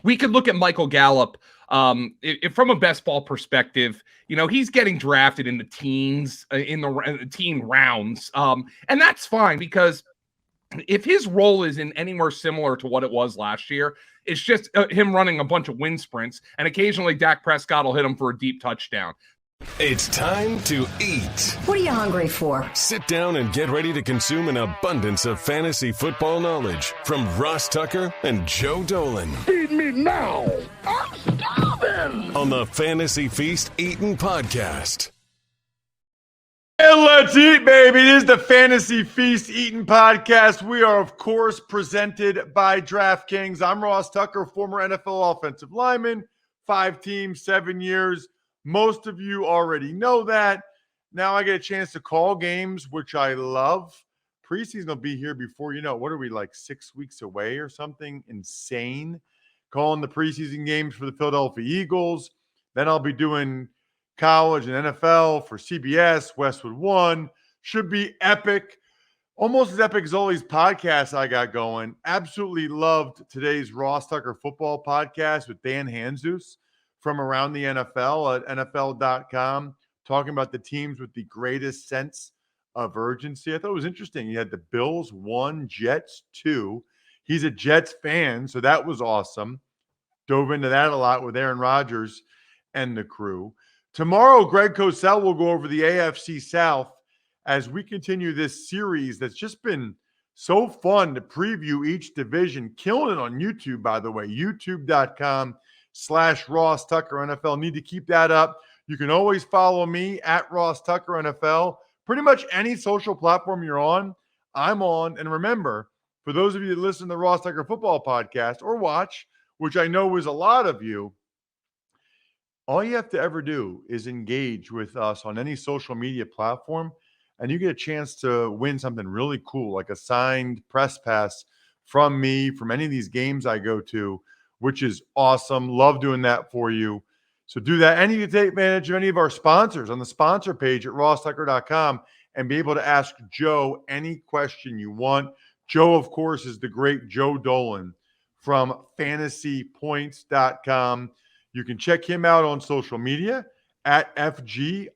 we could look at Michael Gallup if from a best ball perspective. He's getting drafted in the teens, in the teen rounds. And that's fine, because if his role is in anywhere similar to what it was last year, it's just him running a bunch of wind sprints, and occasionally Dak Prescott will hit him for a deep touchdown. It's time to eat. What are you hungry for? Sit down and get ready to consume an abundance of fantasy football knowledge from Ross Tucker and Joe Dolan. Feed me now. I'm starving. On the Fantasy Feast Eatin' Podcast. And let's eat, baby. This is the Fantasy Feast Eatin' Podcast. We are, of course, presented by DraftKings. I'm Ross Tucker, former NFL offensive lineman, 5 teams, 7 years. Most of you already know that. Now I get a chance to call games, which I love. Preseason will be here before you know. What are we, like 6 weeks away or something insane? Calling the preseason games for the Philadelphia Eagles. Then I'll be doing college and NFL for CBS, Westwood One. Should be epic. Almost as epic as all these podcasts I got going. Absolutely loved today's Ross Tucker football podcast with Dan Hanzus from around the NFL at NFL.com, talking about the teams with the greatest sense of urgency. I thought it was interesting. You had the Bills 1, Jets 2. He's a Jets fan, so that was awesome. Dove into that a lot with Aaron Rodgers and the crew. Tomorrow, Greg Cosell will go over the AFC South as we continue this series that's just been so fun to preview each division. Killing it on YouTube, by the way, youtube.com/Ross Tucker NFL. Need to keep that up. You can always follow me at Ross Tucker NFL. Pretty much any social platform you're on, I'm on. And remember, for those of you that listen to the Ross Tucker Football Podcast or watch, which I know is a lot of you, all you have to ever do is engage with us on any social media platform, and you get a chance to win something really cool, like a signed press pass from me from any of these games I go to, which is awesome. Love doing that for you. So do that. And you can take advantage of any of our sponsors on the sponsor page at rosstucker.com and be able to ask Joe any question you want. Joe, of course, is the great Joe Dolan from fantasypoints.com. You can check him out on social media at FG_Dolan.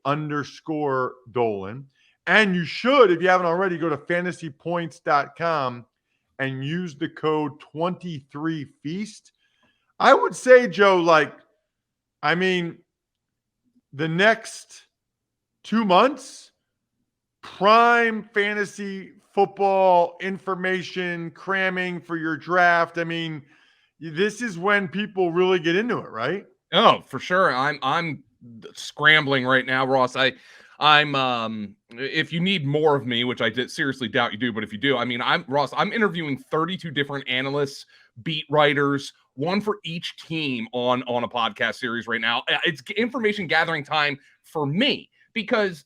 And you should, if you haven't already, go to fantasypoints.com and use the code 23feast. I would say, Joe, the next 2 months, prime fantasy football information, cramming for your draft. This is when people really get into it, right? Oh, for sure. I'm scrambling right now, Ross. I'm if you need more of me, which I seriously doubt you do, but if you do, I'm interviewing 32 different analysts, beat writers, one for each team on a podcast series right now. It's information gathering time for me because,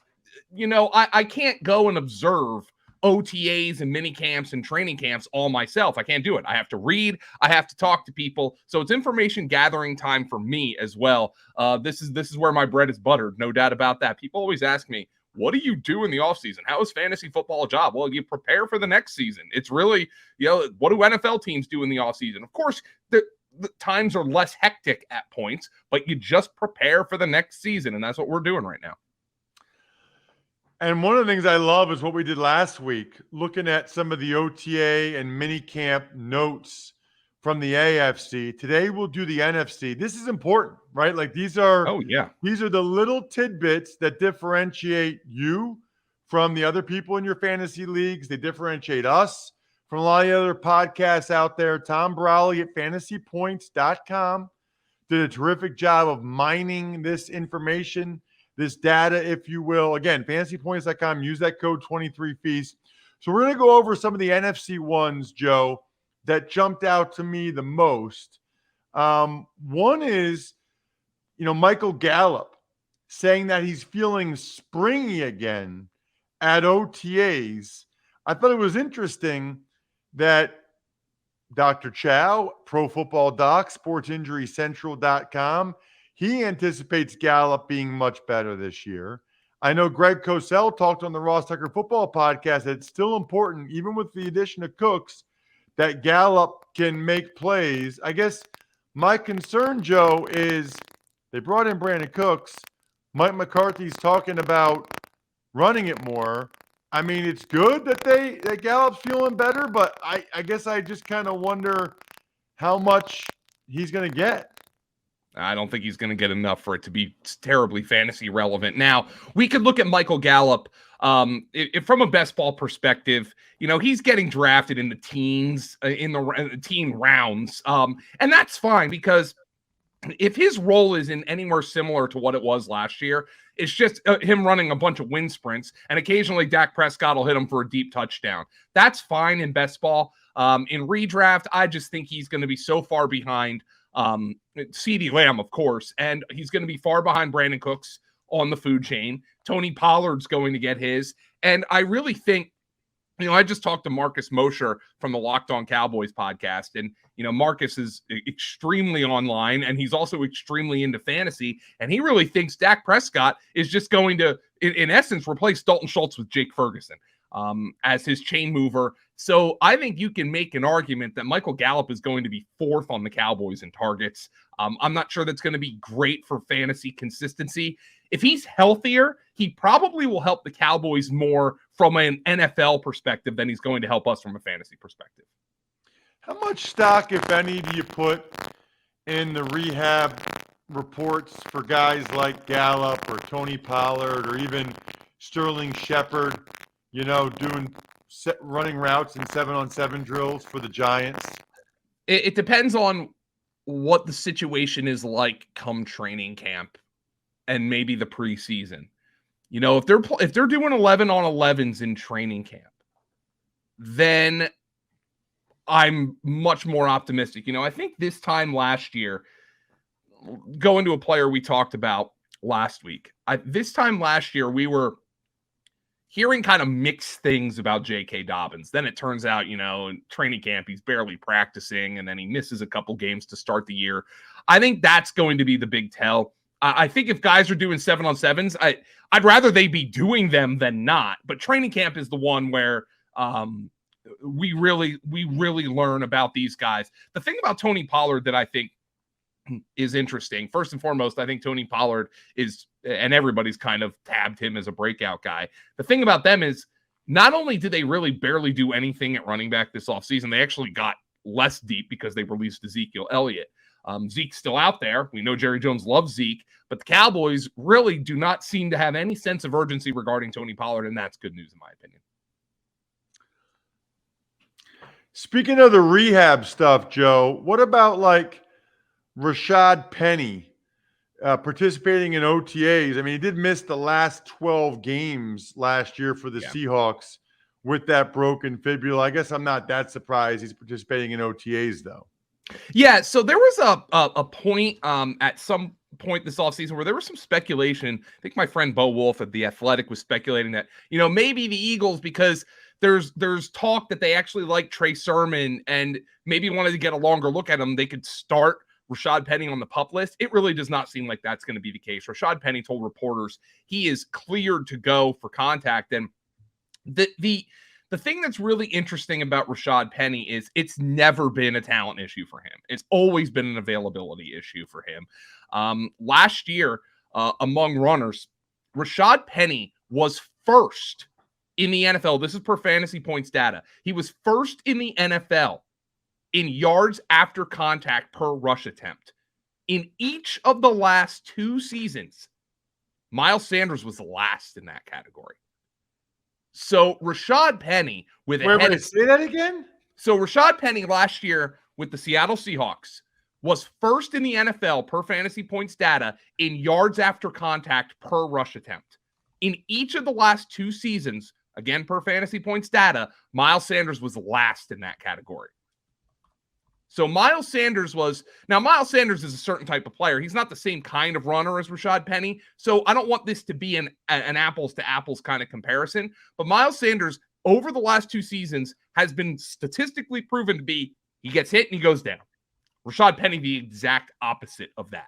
I can't go and observe OTAs and mini camps and training camps all myself. I can't do it. I have to read. I have to talk to people. So it's information gathering time for me as well. This is where my bread is buttered. No doubt about that. People always ask me, what do you do in the offseason? How is fantasy football a job? Well, you prepare for the next season. It's really, what do NFL teams do in the offseason? Of course, the times are less hectic at points, but you just prepare for the next season. And that's what we're doing right now. And one of the things I love is what we did last week, looking at some of the OTA and minicamp notes from the AFC. Today we'll do the NFC. This is important, right? These are the little tidbits that differentiate you from the other people in your fantasy leagues. They differentiate us from a lot of the other podcasts out there. Tom Browley at fantasypoints.com did a terrific job of mining this information, this data, if you will. Again, fantasypoints.com, use that code 23feast. So we're going to go over some of the NFC ones, Joe, that jumped out to me the most. One is, Michael Gallup saying that he's feeling springy again at OTAs. I thought it was interesting that Dr. Chow, Pro Football Doc, SportsInjuryCentral.com, he anticipates Gallup being much better this year. I know Greg Cosell talked on the Ross Tucker Football Podcast that it's still important, even with the addition of Cooks, that Gallup can make plays. I guess My concern, Joe, is they brought in Brandon Cooks. Mike McCarthy's talking about running it more. I mean, it's good that Gallup's feeling better, but I guess I just kind of wonder how much he's going to get. I don't think he's going to get enough for it to be terribly fantasy relevant. Now, we could look at Michael Gallup from a best ball perspective. You know, he's getting drafted in the teens, in the teen rounds. And that's fine, because if his role is in anywhere similar to what it was last year, it's just him running a bunch of wind sprints, and occasionally Dak Prescott will hit him for a deep touchdown. That's fine in best ball. In redraft, I just think he's going to be so far behind CeeDee Lamb, of course, and he's going to be far behind Brandon Cooks on the food chain. Tony Pollard's going to get his. And I really think, you know, I just talked to Marcus Mosher from the Locked On Cowboys podcast, and, you know, Marcus is extremely online, and he's also extremely into fantasy, and he really thinks Dak Prescott is just going to, in essence, replace Dalton Schultz with Jake Ferguson as his chain mover. So I think you can make an argument that Michael Gallup is going to be fourth on the Cowboys in targets. I'm not sure that's going to be great for fantasy consistency. If he's healthier, he probably will help the Cowboys more from an NFL perspective than he's going to help us from a fantasy perspective. How much stock, if any, do you put in the rehab reports for guys like Gallup or Tony Pollard or even Sterling Shepard, you know, running routes and 7-on-7 drills for the Giants? It depends on what the situation is like come training camp and maybe the preseason. You know, if they're doing 11-on-11s in training camp, then I'm much more optimistic. You know, I think this time last year, going to a player we talked about last week, this time last year we were hearing kind of mixed things about J.K. Dobbins. Then it turns out, you know, in training camp, he's barely practicing, and then he misses a couple games to start the year. I think that's going to be the big tell. I think if guys are doing 7-on-7s, I'd rather they be doing them than not. But training camp is the one where we really learn about these guys. The thing about Tony Pollard that I think is interesting, first and foremost, I think Tony Pollard is, and everybody's kind of tabbed him as a breakout guy. The thing about them is, not only did they really barely do anything at running back this offseason, they actually got less deep because they released Ezekiel Elliott. Zeke's still out there. We know Jerry Jones loves Zeke, but the Cowboys really do not seem to have any sense of urgency regarding Tony Pollard, and that's good news in my opinion. Speaking of the rehab stuff, Joe, what about like Rashad Penny participating in OTAs? I mean, he did miss the last 12 games last year for the Seahawks with that broken fibula. I guess I'm not that surprised he's participating in OTAs, though. Yeah, so there was a point at some point this offseason where there was some speculation. I think my friend Bo Wolf at The Athletic was speculating that, you know, maybe the Eagles, because there's talk that they actually like Trey Sermon and maybe wanted to get a longer look at him, they could start Rashad Penny on the PUP list. It really does not seem like that's going to be the case. Rashad Penny told reporters he is cleared to go for contact. And the thing that's really interesting about Rashad Penny is it's never been a talent issue for him. It's always been an availability issue for him. Last year, among runners, Rashad Penny was first in the NFL. This is per fantasy points data. He was first in the NFL in yards after contact per rush attempt. In each of the last 2 seasons, Miles Sanders was last in that category. So Rashad Penny with say that again? So Rashad Penny last year with the Seattle Seahawks was first in the NFL per fantasy points data in yards after contact per rush attempt. In each of the last 2 seasons, again per fantasy points data, Miles Sanders was last in that category. So Miles Sanders is a certain type of player. He's not the same kind of runner as Rashad Penny. So I don't want this to be an apples to apples kind of comparison. But Miles Sanders over the last 2 seasons has been statistically proven to be, he gets hit and he goes down. Rashad Penny, the exact opposite of that.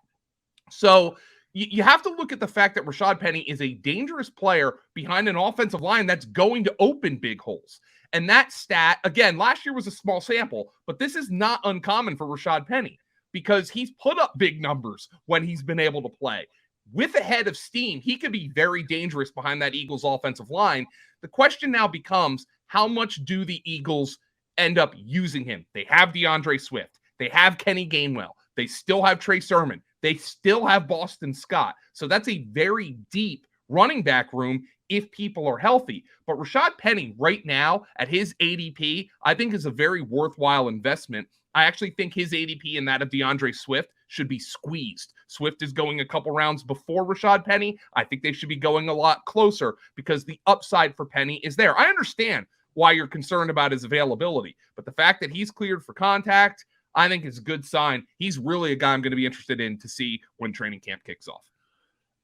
So you have to look at the fact that Rashad Penny is a dangerous player behind an offensive line that's going to open big holes. And that stat, again, last year was a small sample, but this is not uncommon for Rashad Penny because he's put up big numbers when he's been able to play. With a head of steam, he could be very dangerous behind that Eagles offensive line. The question now becomes, how much do the Eagles end up using him? They have DeAndre Swift. They have Kenny Gainwell. They still have Trey Sermon. They still have Boston Scott. So that's a very deep running back room if people are healthy. But Rashad Penny right now at his ADP, I think is a very worthwhile investment. I actually think his ADP and that of DeAndre Swift should be squeezed. Swift is going a couple rounds before Rashad Penny. I think they should be going a lot closer because the upside for Penny is there. I understand why you're concerned about his availability, but the fact that he's cleared for contact, I think is a good sign. He's really a guy I'm going to be interested in to see when training camp kicks off.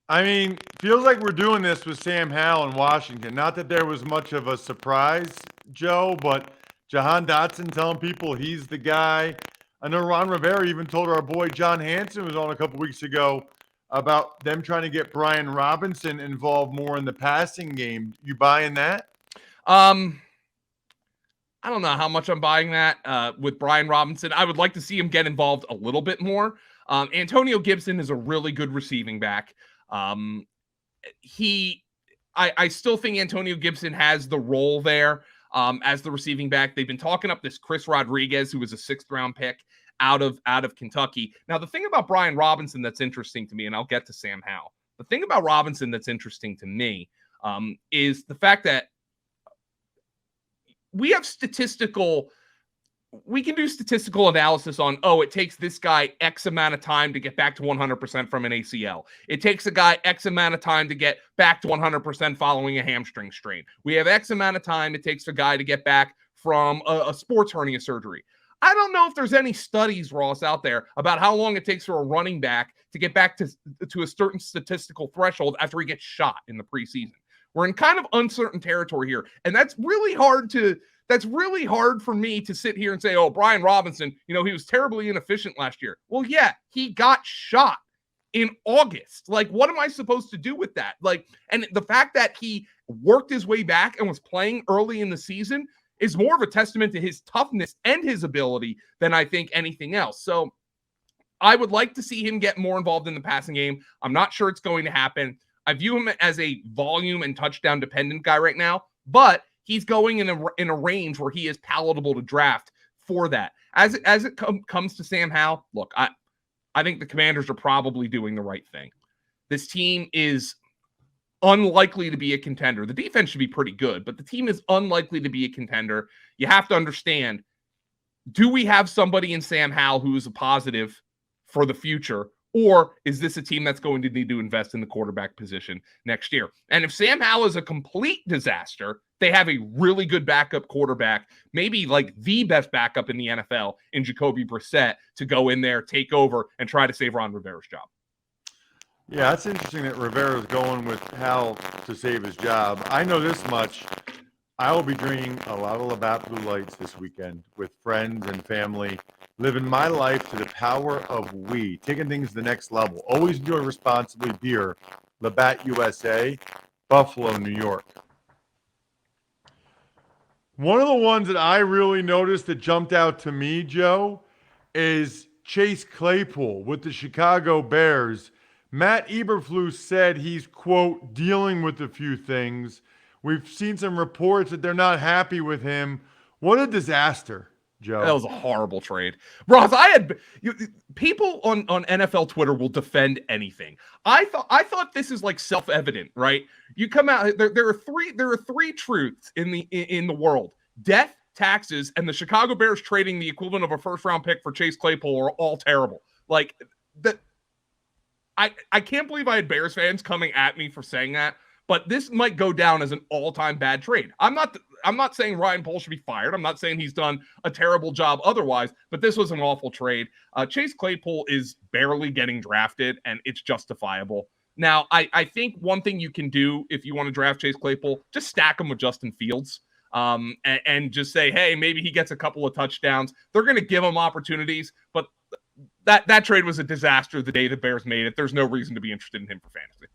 I mean, feels like we're doing this with Sam Howell in Washington. Not that there was much of a surprise, Joe, but Jahan Dotson telling people he's the guy. I know Ron Rivera even told our boy John Hanson was on a couple weeks ago about them trying to get Brian Robinson involved more in the passing game. You buying that? I don't know how much I'm buying that with Brian Robinson. I would like to see him get involved a little bit more. Antonio Gibson is a really good receiving back. I still think Antonio Gibson has the role there as the receiving back. They've been talking up this Chris Rodriguez, who was a 6th round pick out of Kentucky. Now, the thing about Brian Robinson that's interesting to me, and I'll get to Sam Howell. The thing about Robinson that's interesting to me is the fact that we can do statistical analysis on, it takes this guy X amount of time to get back to 100% from an ACL. It takes a guy X amount of time to get back to 100% following a hamstring strain. We have X amount of time it takes a guy to get back from a sports hernia surgery. I don't know if there's any studies, Ross, out there about how long it takes for a running back to get back to a certain statistical threshold after he gets shot in the preseason. We're in kind of uncertain territory here, and that's really hard for me to sit here and say, Brian Robinson, he was terribly inefficient last year. Well, yeah, he got shot in August. Like, what am I supposed to do with that? Like, and the fact that he worked his way back and was playing early in the season is more of a testament to his toughness and his ability than I think anything else. So I would like to see him get more involved in the passing game. I'm not sure it's going to happen. I view him as a volume and touchdown dependent guy right now, but he's going in a range where he is palatable to draft for that. As it comes to Sam Howell, look, I think the Commanders are probably doing the right thing. This team is unlikely to be a contender. The defense should be pretty good, but the team is unlikely to be a contender. You have to understand, do we have somebody in Sam Howell who is a positive for the future? Or is this a team that's going to need to invest in the quarterback position next year? And if Sam Howell is a complete disaster, they have a really good backup quarterback, maybe like the best backup in the NFL in Jacoby Brissett, to go in there, take over, and try to save Ron Rivera's job. Yeah, that's interesting that Rivera's going with Hal to save his job. I know this much. I will be drinking a lot of Labatt Blue Lights this weekend with friends and family, living my life to the power of we, taking things to the next level. Always enjoy responsibly. Beer, Labatt USA, Buffalo, New York. One of the ones that I really noticed that jumped out to me, Joe, is Chase Claypool with the Chicago Bears. Matt Eberflus said he's, quote, dealing with a few things. We've seen some reports that they're not happy with him. What a disaster, Joe. That was a horrible trade. Ross, people on NFL Twitter will defend anything. I thought this is like self-evident, right? You come out, there are three truths in the world. Death, taxes, and the Chicago Bears trading the equivalent of a first-round pick for Chase Claypool are all terrible. Like that. I can't believe I had Bears fans coming at me for saying that, but this might go down as an all-time bad trade. I'm not saying Ryan Poles should be fired. I'm not saying he's done a terrible job otherwise, but this was an awful trade. Chase Claypool is barely getting drafted, and it's justifiable. Now, I think one thing you can do if you want to draft Chase Claypool, just stack him with Justin Fields and just say, hey, maybe he gets a couple of touchdowns. They're going to give him opportunities, but that trade was a disaster the day the Bears made it. There's no reason to be interested in him for fantasy.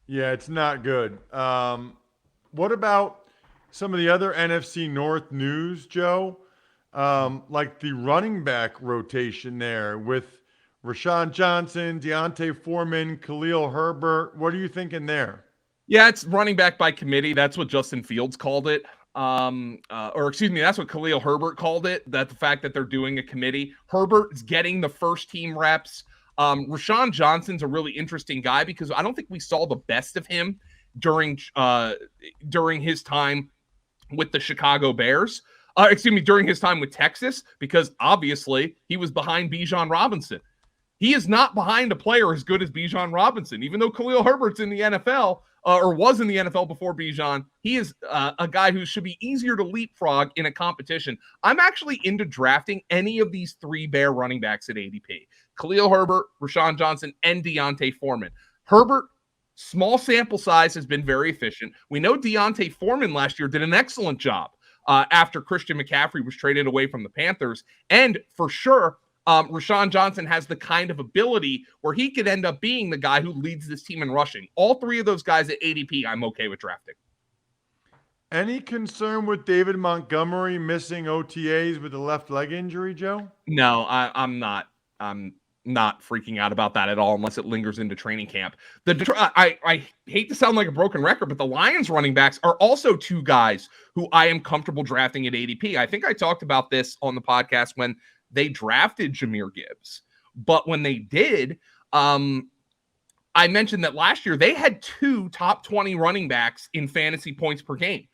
Yeah, it's not good. What about some of the other NFC North news, Joe? like the running back rotation there with Rashad Johnson, Deontay Foreman, Khalil Herbert. What are you thinking there? Yeah, it's running back by committee. That's what Justin Fields called it. Or excuse me, that's what Khalil Herbert called it. That the fact that they're doing a committee. Herbert is getting the first team reps. Rashawn Johnson's a really interesting guy because I don't think we saw the best of him during his time with the Chicago Bears. During his time with Texas, because obviously he was behind Bijan Robinson. He is not behind a player as good as Bijan Robinson, even though Khalil Herbert's in the NFL or was in the NFL before Bijan. He is a guy who should be easier to leapfrog in a competition. I'm actually into drafting any of these three Bear running backs at ADP. Khalil Herbert, Rashawn Johnson, and Deontay Foreman. Herbert, small sample size, has been very efficient. We know Deontay Foreman last year did an excellent job after Christian McCaffrey was traded away from the Panthers. And for sure, Rashawn Johnson has the kind of ability where he could end up being the guy who leads this team in rushing. All three of those guys at ADP, I'm okay with drafting. Any concern with David Montgomery missing OTAs with a left leg injury, Joe? No, I'm not. I'm not freaking out about that at all unless it lingers into training camp. I hate to sound like a broken record, but the Lions running backs are also two guys who I am comfortable drafting at ADP. I think I talked about this on the podcast when they drafted Jahmyr Gibbs. But when they did, I mentioned that last year they had two top 20 running backs in fantasy points per game,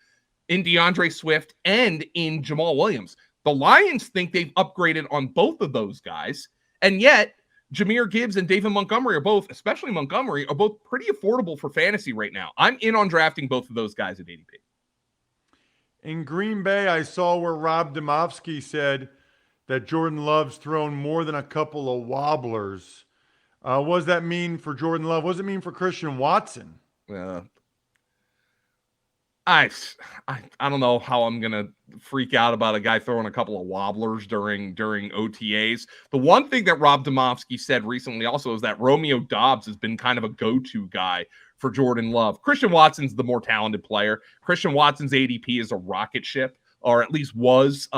in DeAndre Swift and in Jamal Williams. The Lions think they've upgraded on both of those guys, and yet Jahmyr Gibbs and David Montgomery are both, especially Montgomery, are both pretty affordable for fantasy right now. I'm in on drafting both of those guys at ADP. In Green Bay, I saw where Rob Demovsky said that Jordan Love's thrown more than a couple of wobblers. What does that mean for Jordan Love? What does it mean for Christian Watson? I don't know how I'm going to freak out about a guy throwing a couple of wobblers during OTAs. The one thing that Rob Demovsky said recently also is that Romeo Doubs has been kind of a go-to guy for Jordan Love. Christian Watson's the more talented player. Christian Watson's ADP is a rocket ship, or at least was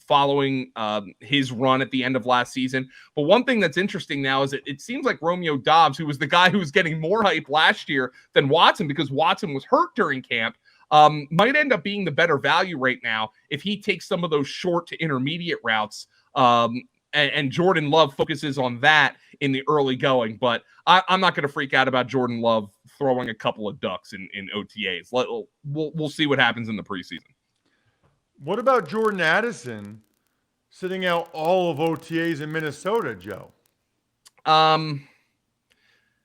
following his run at the end of last season. But one thing that's interesting now is it seems like Romeo Doubs, who was the guy who was getting more hype last year than Watson because Watson was hurt during camp, might end up being the better value right now if he takes some of those short to intermediate routes. And Jordan Love focuses on that in the early going. But I'm not going to freak out about Jordan Love throwing a couple of ducks in OTAs. We'll see what happens in the preseason. What about Jordan Addison sitting out all of OTAs in Minnesota, Joe?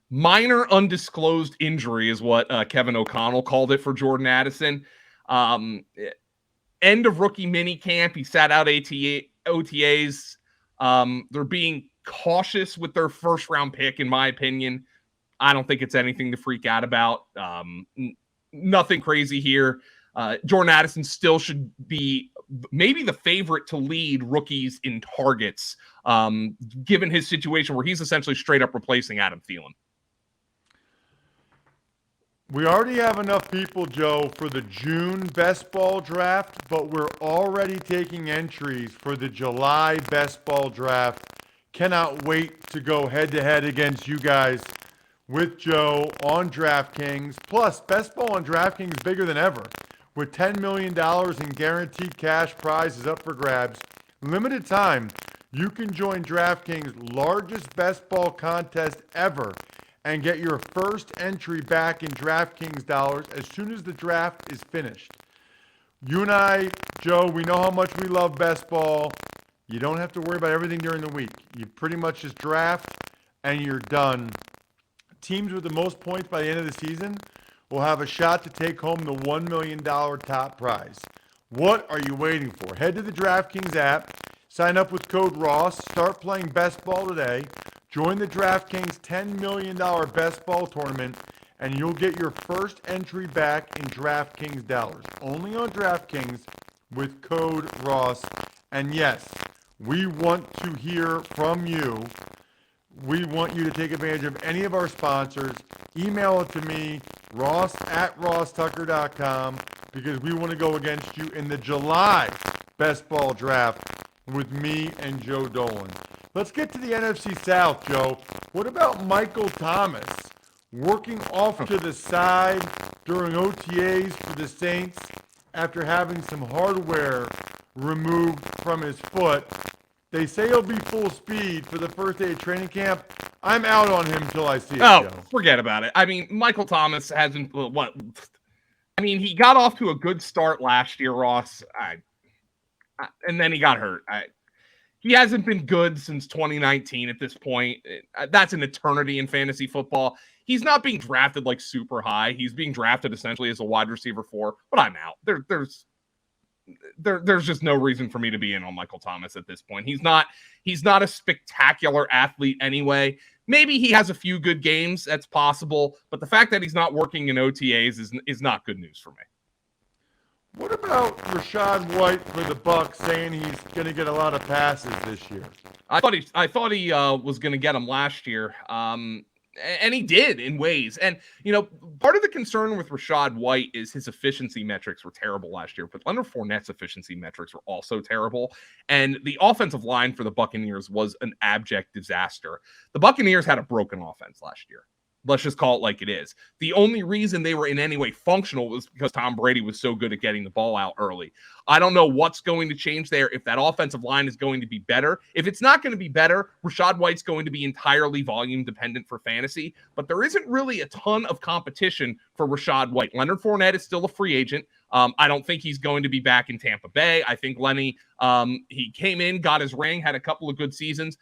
Minor undisclosed injury is what Kevin O'Connell called it for Jordan Addison. End of rookie mini camp, he sat out OTAs. They're being cautious with their first round pick, in my opinion. I don't think it's anything to freak out about. Nothing crazy here. Jordan Addison still should be maybe the favorite to lead rookies in targets, given his situation where he's essentially straight up replacing Adam Thielen. We already have enough people, Joe, for the June best ball draft, but we're already taking entries for the July best ball draft. Cannot wait to go head-to-head against you guys with Joe on DraftKings. Plus, best ball on DraftKings is bigger than ever, with $10 million in guaranteed cash prizes up for grabs. Limited time, you can join DraftKings' largest best ball contest ever and get your first entry back in DraftKings dollars as soon as the draft is finished. You and I, Joe, we know how much we love best ball. You don't have to worry about everything during the week. You pretty much just draft and you're done. Teams with the most points by the end of the season will have a shot to take home the $1 million top prize. What are you waiting for? Head to the DraftKings app, sign up with code Ross, start playing best ball today, join the DraftKings $10 million best ball tournament, and you'll get your first entry back in DraftKings dollars. Only on DraftKings with code Ross. And yes, we want to hear from you. We want you to take advantage of any of our sponsors. Email it to me, ross@rosstucker.com, because we want to go against you in the July best ball draft with me and Joe Dolan. Let's get to the NFC South, Joe. What about Michael Thomas working off to the side during OTAs for the Saints after having some hardware removed from his foot? They say he'll be full speed for the first day of training camp. I'm out on him until I see it, Joe. Forget about it. I mean, Michael Thomas hasn't he got off to a good start last year, Ross. And then he got hurt. He hasn't been good since 2019 at this point. That's an eternity in fantasy football. He's not being drafted like super high. He's being drafted essentially as a wide receiver 4, but I'm out. There's just no reason for me to be in on Michael Thomas at this point. He's not a spectacular athlete anyway. Maybe he has a few good games. That's possible. But the fact that he's not working in OTAs is not good news for me. What about Rashad White for the Bucs saying he's going to get a lot of passes this year? I thought he was going to get them last year. And he did in ways. And, part of the concern with Rashad White is his efficiency metrics were terrible last year, but Leonard Fournette's efficiency metrics were also terrible. And the offensive line for the Buccaneers was an abject disaster. The Buccaneers had a broken offense last year. Let's just call it like it is. The only reason they were in any way functional was because Tom Brady was so good at getting the ball out early. I don't know what's going to change there, if that offensive line is going to be better. If it's not going to be better, Rashad White's going to be entirely volume dependent for fantasy, but there isn't really a ton of competition for Rashad White. Leonard Fournette is still a free agent. I don't think he's going to be back in Tampa Bay. I think Lenny, he came in, got his ring, had a couple of good seasons.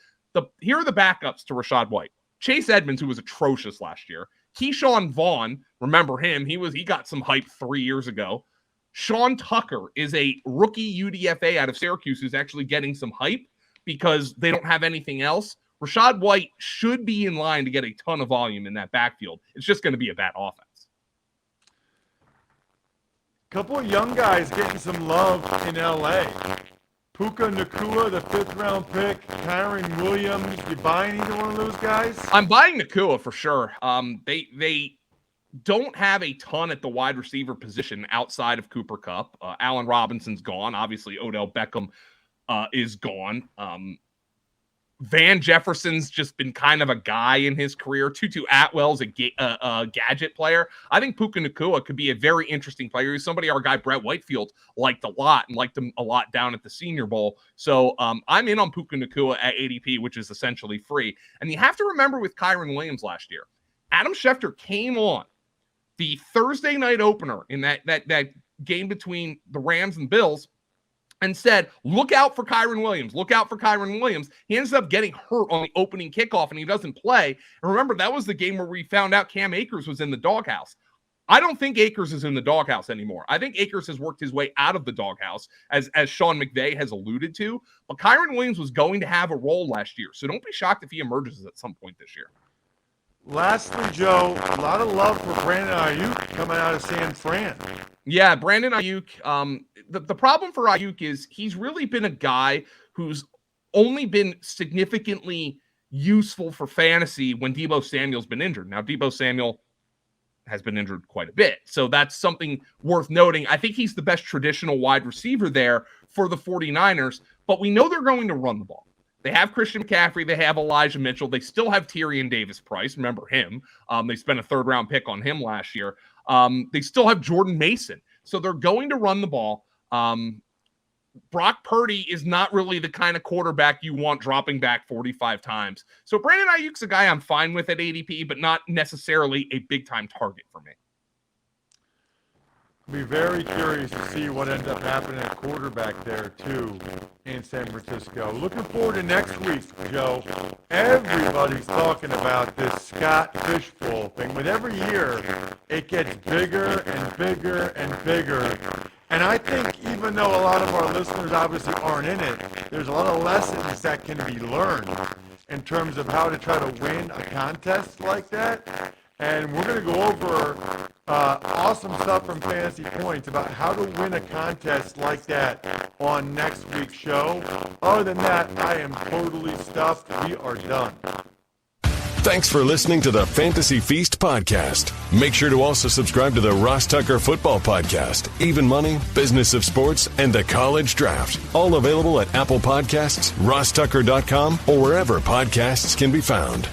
Here are the backups to Rashad White. Chase Edmonds, who was atrocious last year. Keyshawn Vaughn, remember him? He got some hype 3 years ago. Sean Tucker is a rookie UDFA out of Syracuse who's actually getting some hype because they don't have anything else. Rashad White should be in line to get a ton of volume in that backfield. It's just going to be a bad offense. Couple of young guys getting some love in LA. Puka Nacua, the 5th-round pick. Kyron Williams. You buying either one of those guys? I'm buying Nacua for sure. They don't have a ton at the wide receiver position outside of Cooper Kupp. Allen Robinson's gone. Obviously, Odell Beckham is gone. Van Jefferson's just been kind of a guy in his career. Tutu Atwell's a gadget player. I think Puka Nacua could be a very interesting player. He's somebody our guy Brett Whitefield liked a lot and liked him a lot down at the Senior Bowl. So I'm in on Puka Nacua at ADP, which is essentially free. And you have to remember with Kyron Williams last year, Adam Schefter came on the Thursday night opener in that game between the Rams and Bills and said, look out for Kyron Williams. Look out for Kyron Williams. He ends up getting hurt on the opening kickoff, and he doesn't play. And remember, that was the game where we found out Cam Akers was in the doghouse. I don't think Akers is in the doghouse anymore. I think Akers has worked his way out of the doghouse, as Sean McVay has alluded to. But Kyron Williams was going to have a role last year, so don't be shocked if he emerges at some point this year. Lastly, Joe, a lot of love for Brandon Aiyuk coming out of San Fran. Yeah, Brandon Aiyuk. The problem for Aiyuk is he's really been a guy who's only been significantly useful for fantasy when Deebo Samuel's been injured. Now, Deebo Samuel has been injured quite a bit, so that's something worth noting. I think he's the best traditional wide receiver there for the 49ers, but we know they're going to run the ball. They have Christian McCaffrey. They have Elijah Mitchell. They still have Tyrion Davis-Price. Remember him. They spent a 3rd-round pick on him last year. They still have Jordan Mason. So they're going to run the ball. Brock Purdy is not really the kind of quarterback you want dropping back 45 times. So Brandon Ayuk's a guy I'm fine with at ADP, but not necessarily a big-time target for me. Be very curious to see what ends up happening at quarterback there, too, in San Francisco. Looking forward to next week, Joe. Everybody's talking about this Scott Fishbowl thing. With every year, it gets bigger and bigger and bigger. And I think even though a lot of our listeners obviously aren't in it, there's a lot of lessons that can be learned in terms of how to try to win a contest like that. And we're going to go over awesome stuff from Fantasy Points about how to win a contest like that on next week's show. Other than that, I am totally stuffed. We are done. Thanks for listening to the Fantasy Feast podcast. Make sure to also subscribe to the Ross Tucker Football Podcast, Even Money, Business of Sports, and the College Draft. All available at Apple Podcasts, rosstucker.com, or wherever podcasts can be found.